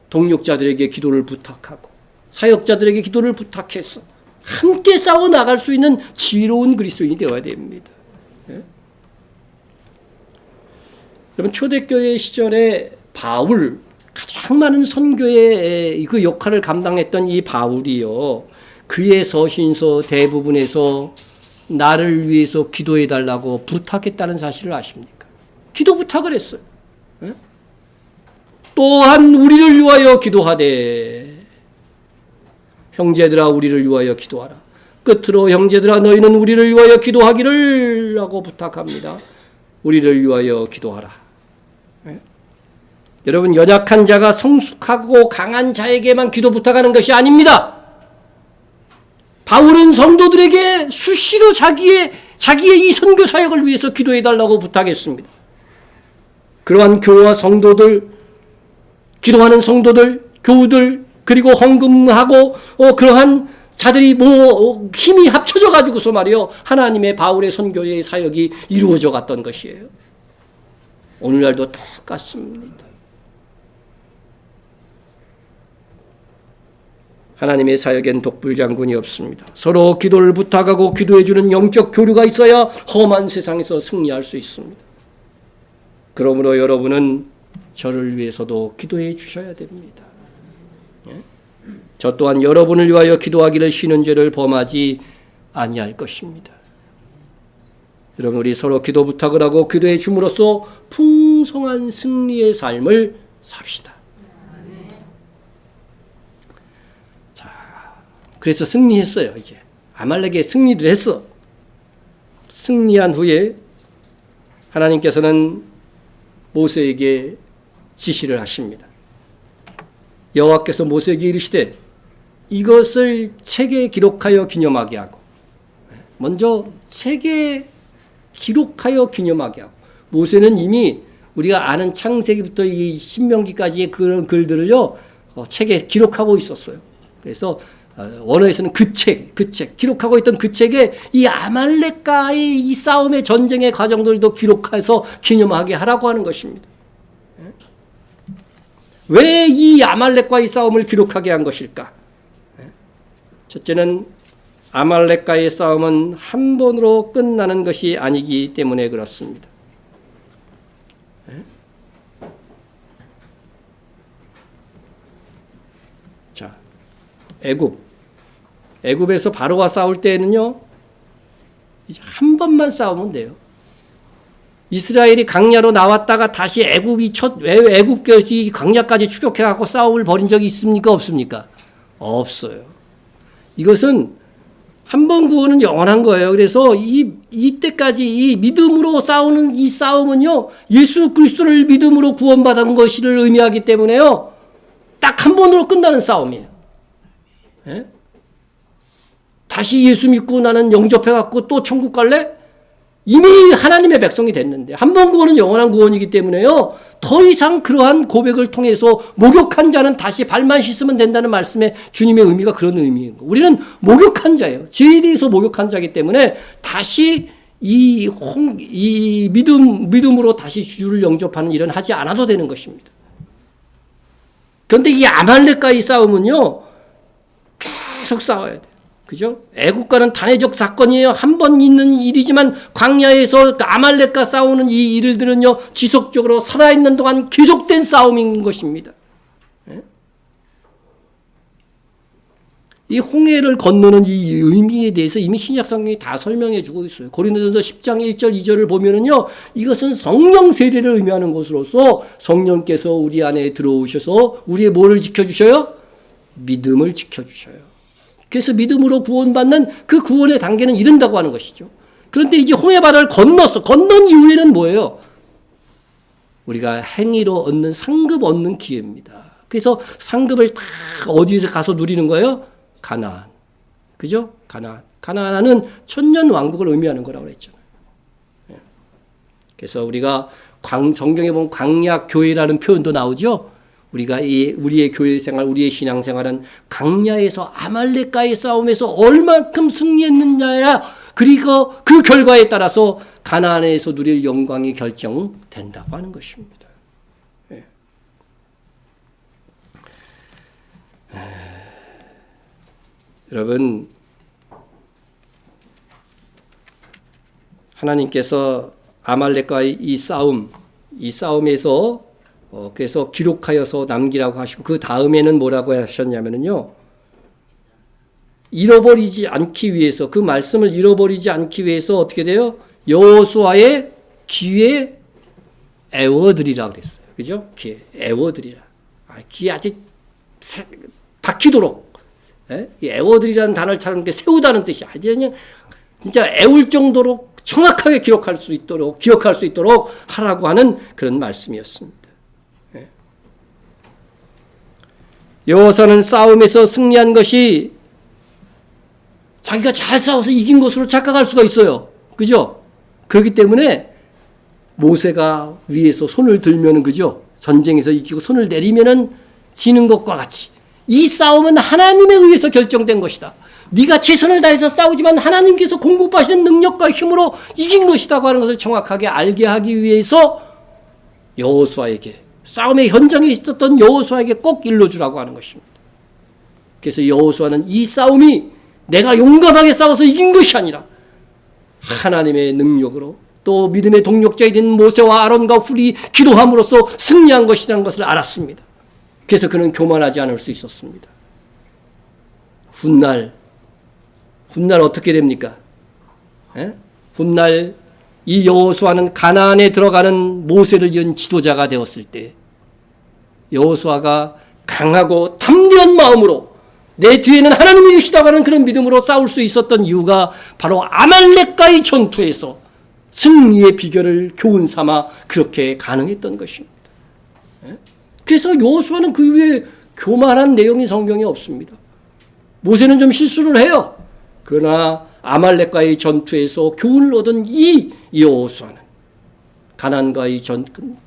A: 동력자들에게 기도를 부탁하고 사역자들에게 기도를 부탁해서 함께 싸워 나갈 수 있는 지혜로운 그리스도인이 되어야 됩니다. 여러분, 초대교회 시절에 바울, 가장 많은 선교의 그 역할을 감당했던 이 바울이요, 그의 서신서 대부분에서 나를 위해서 기도해 달라고 부탁했다는 사실을 아십니까? 기도 부탁을 했어요. 또한 우리를 위하여 기도하되 형제들아 우리를 위하여 기도하라. 끝으로 형제들아 너희는 우리를 위하여 기도하기를 라고 부탁합니다. 우리를 위하여 기도하라. 여러분, 연약한 자가 성숙하고 강한 자에게만 기도 부탁하는 것이 아닙니다. 바울은 성도들에게 수시로 자기의 이 선교 사역을 위해서 기도해달라고 부탁했습니다. 그러한 교회와 성도들, 기도하는 성도들, 교우들, 그리고 헌금하고 그러한 자들이 힘이 합쳐져 가지고서 말이요, 하나님의 바울의 선교의 사역이 이루어져 갔던 것이에요. 오늘날도 똑같습니다. 하나님의 사역엔 독불장군이 없습니다. 서로 기도를 부탁하고 기도해주는 영적 교류가 있어야 험한 세상에서 승리할 수 있습니다. 그러므로 여러분은 저를 위해서도 기도해 주셔야 됩니다. 저 또한 여러분을 위하여 기도하기를 쉬는 죄를 범하지 아니할 것입니다. 여러분, 우리 서로 기도 부탁을 하고 기도해 줌으로써 풍성한 승리의 삶을 삽시다. 자, 그래서 승리했어요. 이제 아말렉에 승리를 했어. 승리한 후에 하나님께서는 모세에게 지시를 하십니다. 여호와께서 모세에게 이르시되 이것을 책에 기록하여 기념하게 하고, 먼저 책에 기록하여 기념하게 하고, 모세는 이미 우리가 아는 창세기부터 이 신명기까지의 그런 글들을요 책에 기록하고 있었어요. 그래서 원어에서는 그 책 기록하고 있던 그 책에 이 아말렉과의 이 싸움의 전쟁의 과정들도 기록해서 기념하게 하라고 하는 것입니다. 왜 이 아말렉과의 싸움을 기록하게 한 것일까? 첫째는 아말렉과의 싸움은 한 번으로 끝나는 것이 아니기 때문에 그렇습니다. 자, 애굽에서 바로와 싸울 때에는요, 이제 한 번만 싸우면 돼요. 이스라엘이 광야로 나왔다가 다시 애굽까지 광야까지 추격해갖고 싸움을 벌인 적이 있습니까? 없습니까? 없어요. 이것은 한 번 구원은 영원한 거예요. 그래서 이때까지 이 믿음으로 싸우는 이 싸움은요, 예수 그리스도를 믿음으로 구원받은 것을 의미하기 때문에요, 딱 한 번으로 끝나는 싸움이에요. 예? 다시 예수 믿고 나는 영접해갖고 또 천국 갈래? 이미 하나님의 백성이 됐는데, 한 번 구원은 영원한 구원이기 때문에요, 더 이상 그러한 고백을 통해서 목욕한 자는 다시 발만 씻으면 된다는 말씀의 주님의 의미가 그런 의미인 거예요. 우리는 목욕한 자예요. 죄에 대해서 목욕한 자이기 때문에 다시 믿음으로 다시 주를 영접하는 일은 하지 않아도 되는 것입니다. 그런데 이 아말렉과의 싸움은요, 계속 싸워야 돼요. 그죠? 애국과는 단회적 사건이에요. 한 번 있는 일이지만 광야에서 아말렉과 싸우는 이 일들은요, 지속적으로 살아있는 동안 계속된 싸움인 것입니다. 이 홍해를 건너는 이 의미에 대해서 이미 신약 성경이 다 설명해 주고 있어요. 고린도전서 10장 1절 2절을 보면은요, 이것은 성령 세례를 의미하는 것으로서 성령께서 우리 안에 들어오셔서 우리의 뭐를 지켜주셔요? 믿음을 지켜주셔요. 그래서 믿음으로 구원받는 그 구원의 단계는 이른다고 하는 것이죠. 그런데 이제 홍해바다를 건넌 이후에는 뭐예요? 우리가 행위로 얻는 상급 얻는 기회입니다. 그래서 상급을 다 어디에서 가서 누리는 거예요? 가나안. 그죠? 가나안은 천년 왕국을 의미하는 거라고 그랬잖아요. 그래서 우리가 성경에 보면 광야 교회라는 표현도 나오죠. 우리가 우리의 교회 생활, 우리의 신앙 생활은 광야에서 아말렉과의 싸움에서 얼만큼 승리했느냐야, 그리고 그 결과에 따라서 가나안에서 누릴 영광이 결정된다고 하는 것입니다. 여러분, 하나님께서 아말렉과의 이 싸움에서 그래서 기록하여서 남기라고 하시고, 그 다음에는 뭐라고 하셨냐면요, 잃어버리지 않기 위해서, 그 말씀을 잃어버리지 않기 위해서 어떻게 돼요? 여호수아의 귀에 애워드리라 그랬어요. 그죠? 귀에 애워드리라. 귀에 아주 박히도록. 애워드리라는 단어를 찾는 게 세우다는 뜻이 아주 그냥 진짜 애울 정도로 정확하게 기억할 수 있도록 하라고 하는 그런 말씀이었습니다. 여호수아는 싸움에서 승리한 것이 자기가 잘 싸워서 이긴 것으로 착각할 수가 있어요. 그죠? 그렇기 때문에 모세가 위에서 손을 들면은, 그죠? 전쟁에서 이기고 손을 내리면은 지는 것과 같이 이 싸움은 하나님에 의해서 결정된 것이다. 네가 최선을 다해서 싸우지만 하나님께서 공급하시는 능력과 힘으로 이긴 것이라고 하는 것을 정확하게 알게 하기 위해서 여호수아에게, 싸움의 현장에 있었던 여호수아에게 꼭 일러주라고 하는 것입니다. 그래서 여호수아는 이 싸움이 내가 용감하게 싸워서 이긴 것이 아니라 하나님의 능력으로, 또 믿음의 동력자이 된 모세와 아론과 훌이 기도함으로써 승리한 것이라는 것을 알았습니다. 그래서 그는 교만하지 않을 수 있었습니다. 훗날 어떻게 됩니까? 훗날 이 여호수아는 가나안에 들어가는 모세를 이은 지도자가 되었을 때 여호수아가 강하고 담대한 마음으로 내 뒤에는 하나님이 계시다고 하는 그런 믿음으로 싸울 수 있었던 이유가 바로 아말렉과의 전투에서 승리의 비결을 교훈 삼아 그렇게 가능했던 것입니다. 그래서 여호수아는 그 위에 교만한 내용이 성경에 없습니다. 모세는 좀 실수를 해요. 그러나 아말렉과의 전투에서 교훈을 얻은 이 여호수아는 가나안과의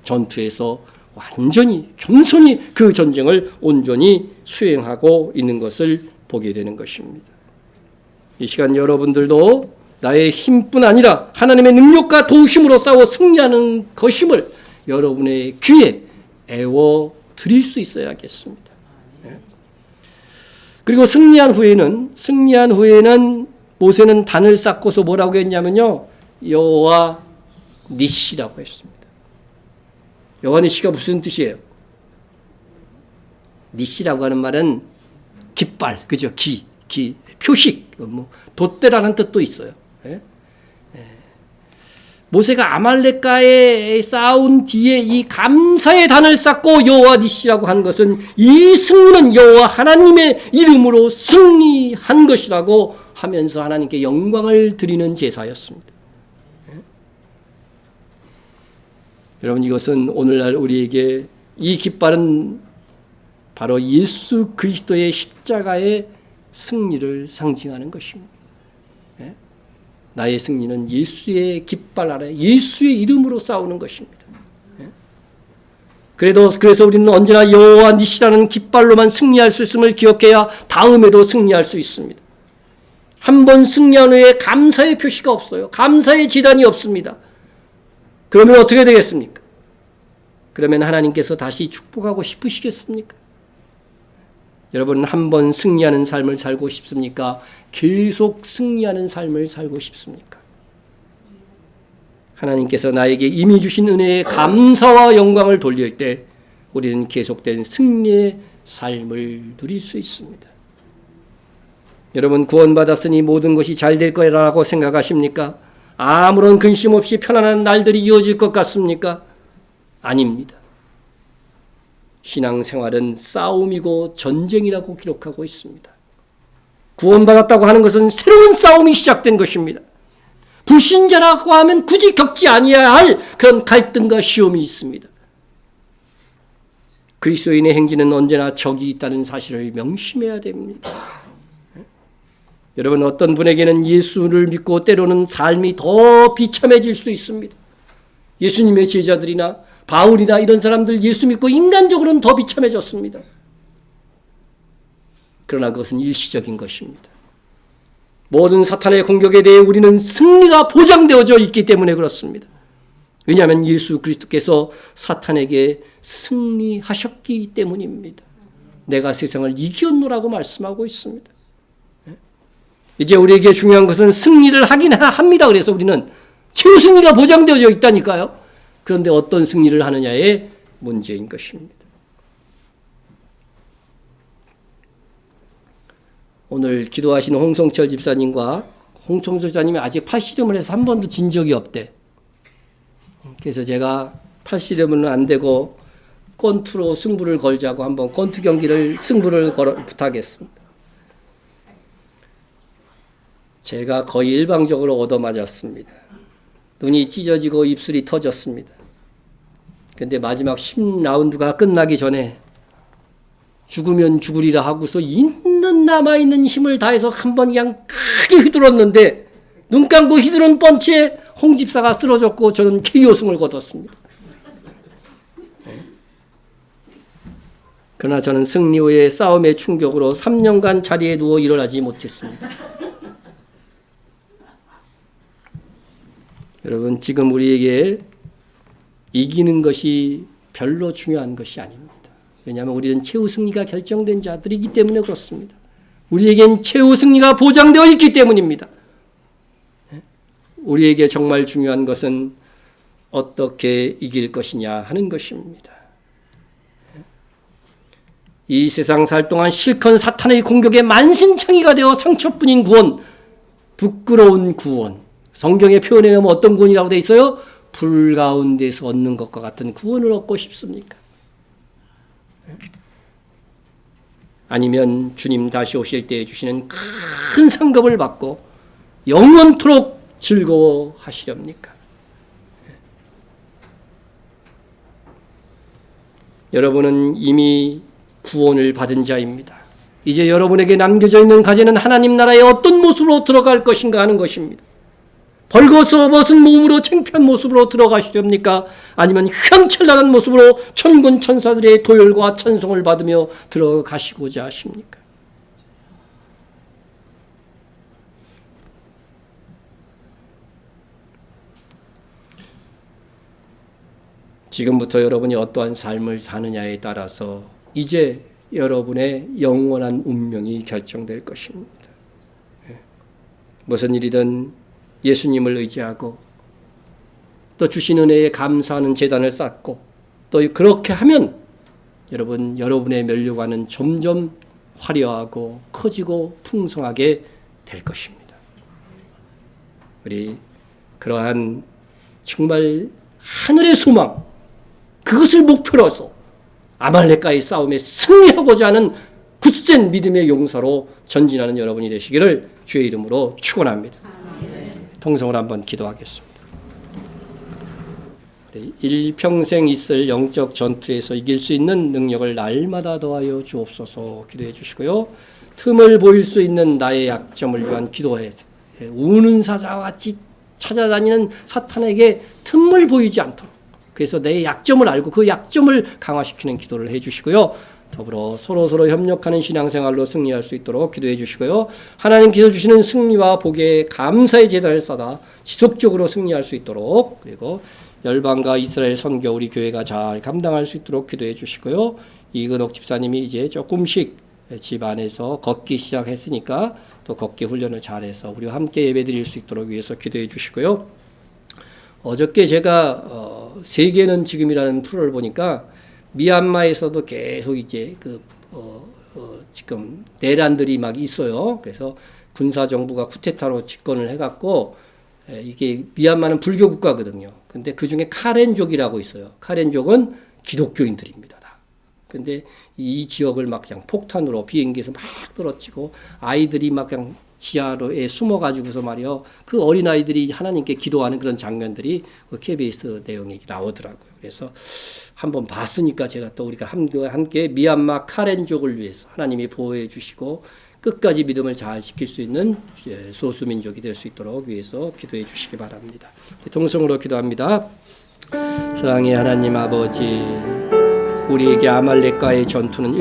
A: 전투에서 완전히 겸손히 그 전쟁을 온전히 수행하고 있는 것을 보게 되는 것입니다. 이 시간 여러분들도 나의 힘뿐 아니라 하나님의 능력과 도우심으로 싸워 승리하는 것임을 여러분의 귀에 애워 드릴 수 있어야겠습니다. 그리고 승리한 후에는 모세는 단을 쌓고서 뭐라고 했냐면요, 여호와 니시라고 했습니다. 여호와 니시가 무슨 뜻이에요? 니시라고 하는 말은 깃발, 그죠? 표식, 돛대라는 뜻도 있어요. 모세가 아말렉과의 싸운 뒤에 이 감사의 단을 쌓고 여호와 니시라고 한 것은 이 승리는 여호와 하나님의 이름으로 승리한 것이라고 하면서 하나님께 영광을 드리는 제사였습니다. 여러분, 이것은 오늘날 우리에게 이 깃발은 바로 예수 그리스도의 십자가의 승리를 상징하는 것입니다. 나의 승리는 예수의 깃발 아래 예수의 이름으로 싸우는 것입니다. 그래서 우리는 언제나 여호와 니시라는 깃발로만 승리할 수 있음을 기억해야 다음에도 승리할 수 있습니다. 한 번 승리한 후에 감사의 표시가 없어요. 감사의 제단이 없습니다. 그러면 어떻게 되겠습니까? 그러면 하나님께서 다시 축복하고 싶으시겠습니까? 여러분, 한 번 승리하는 삶을 살고 싶습니까? 계속 승리하는 삶을 살고 싶습니까? 하나님께서 나에게 이미 주신 은혜에 감사와 영광을 돌릴 때 우리는 계속된 승리의 삶을 누릴 수 있습니다. 여러분, 구원받았으니 모든 것이 잘 될 거라고 생각하십니까? 아무런 근심 없이 편안한 날들이 이어질 것 같습니까? 아닙니다. 신앙생활은 싸움이고 전쟁이라고 기록하고 있습니다. 구원받았다고 하는 것은 새로운 싸움이 시작된 것입니다. 불신자라고 하면 굳이 겪지 아니해야 할 그런 갈등과 시험이 있습니다. 그리스도인의 행진은 언제나 적이 있다는 사실을 명심해야 됩니다. 여러분, 어떤 분에게는 예수를 믿고 때로는 삶이 더 비참해질 수 있습니다. 예수님의 제자들이나 바울이나 이런 사람들 예수 믿고 인간적으로는 더 비참해졌습니다. 그러나 그것은 일시적인 것입니다. 모든 사탄의 공격에 대해 우리는 승리가 보장되어져 있기 때문에 그렇습니다. 왜냐하면 예수 그리스도께서 사탄에게 승리하셨기 때문입니다. 내가 세상을 이겼노라고 말씀하고 있습니다. 이제 우리에게 중요한 것은 승리를 하긴 합니다. 그래서 우리는 최후 승리가 보장되어져 있다니까요. 그런데 어떤 승리를 하느냐의 문제인 것입니다. 오늘 기도하시는 홍성철 집사님과 홍성철 집사님이 아직 팔씨름을 해서 한 번도 진 적이 없대. 그래서 제가 팔씨름은 안 되고 권투로 승부를 걸자고 한번 권투 경기를 승부를 부탁했습니다. 제가 거의 일방적으로 얻어맞았습니다. 눈이 찢어지고 입술이 터졌습니다. 그런데 마지막 10라운드가 끝나기 전에 죽으면 죽으리라 하고서 있는 남아있는 힘을 다해서 한번 그냥 크게 휘둘렀는데 눈 감고 휘두른 뻔치에 홍 집사가 쓰러졌고 저는 KO승을 거뒀습니다. 그러나 저는 승리 후의 싸움의 충격으로 3년간 자리에 누워 일어나지 못했습니다. 여러분, 지금 우리에게 이기는 것이 별로 중요한 것이 아닙니다. 왜냐하면 우리는 최후 승리가 결정된 자들이기 때문에 그렇습니다. 우리에겐 최후 승리가 보장되어 있기 때문입니다. 우리에게 정말 중요한 것은 어떻게 이길 것이냐 하는 것입니다. 이 세상 살 동안 실컷 사탄의 공격에 만신창이가 되어 상처뿐인 구원, 부끄러운 구원. 성경의 표현에 의하면 어떤 구원이라고 되어 있어요? 불 가운데서 얻는 것과 같은 구원을 얻고 싶습니까? 아니면 주님 다시 오실 때 주시는 큰 상급을 받고 영원토록 즐거워하시렵니까? 여러분은 이미 구원을 받은 자입니다. 이제 여러분에게 남겨져 있는 과제는 하나님 나라에 어떤 모습으로 들어갈 것인가 하는 것입니다. 벌거서 벗은 몸으로 창피한 모습으로 들어가시렵니까? 아니면 휘황찬란한 모습으로 천군 천사들의 도열과 찬송을 받으며 들어가시고자 하십니까? 지금부터 여러분이 어떠한 삶을 사느냐에 따라서 이제 여러분의 영원한 운명이 결정될 것입니다. 무슨 일이든 예수님을 의지하고 또 주신 은혜에 감사하는 제단을 쌓고 또 그렇게 하면 여러분의 면류관은 점점 화려하고 커지고 풍성하게 될 것입니다. 우리 그러한 정말 하늘의 소망, 그것을 목표로 해서 아말렉과의 싸움에 승리하고자 하는 굳센 믿음의 용사로 전진하는 여러분이 되시기를 주의 이름으로 축원합니다. 통성을 한번 기도하겠습니다. 일평생 있을 영적 전투에서 이길 수 있는 능력을 날마다 더하여 주옵소서 기도해 주시고요. 틈을 보일 수 있는 나의 약점을 위한 기도해 우는 사자와 같이 찾아다니는 사탄에게 틈을 보이지 않도록 그래서 내 약점을 알고 그 약점을 강화시키는 기도를 해 주시고요. 더불어 서로 협력하는 신앙생활로 승리할 수 있도록 기도해 주시고요. 하나님께서 주시는 승리와 복에 감사의 제단을 쌓아 지속적으로 승리할 수 있도록 그리고 열방과 이스라엘 선교 우리 교회가 잘 감당할 수 있도록 기도해 주시고요. 이근옥 집사님이 이제 조금씩 집 안에서 걷기 시작했으니까 또 걷기 훈련을 잘해서 우리와 함께 예배드릴 수 있도록 위해서 기도해 주시고요. 어저께 제가 세계는 지금이라는 프로를 보니까 미얀마에서도 계속 이제 지금 내란들이 막 있어요. 그래서 군사 정부가 쿠데타로 집권을 해갖고 이게 미얀마는 불교 국가거든요. 근데 그 중에 카렌족이라고 있어요. 카렌족은 기독교인들입니다. 다. 근데 이 지역을 막 그냥 폭탄으로 비행기에서 막 떨어지고 아이들이 막 그냥 지하로에 숨어가지고서 말이요. 그 어린아이들이 하나님께 기도하는 그런 장면들이 그 KBS 내용이 나오더라고요. 그래서 한번 봤으니까 제가 또 우리가 함께 미얀마 카렌족을 위해서 하나님이 보호해 주시고 끝까지 믿음을 잘 지킬 수 있는 소수민족이 될 수 있도록 위해서 기도해 주시기 바랍니다. 동성으로 기도합니다. 사랑의 하나님 아버지, 우리에게 아말렉과의 전투는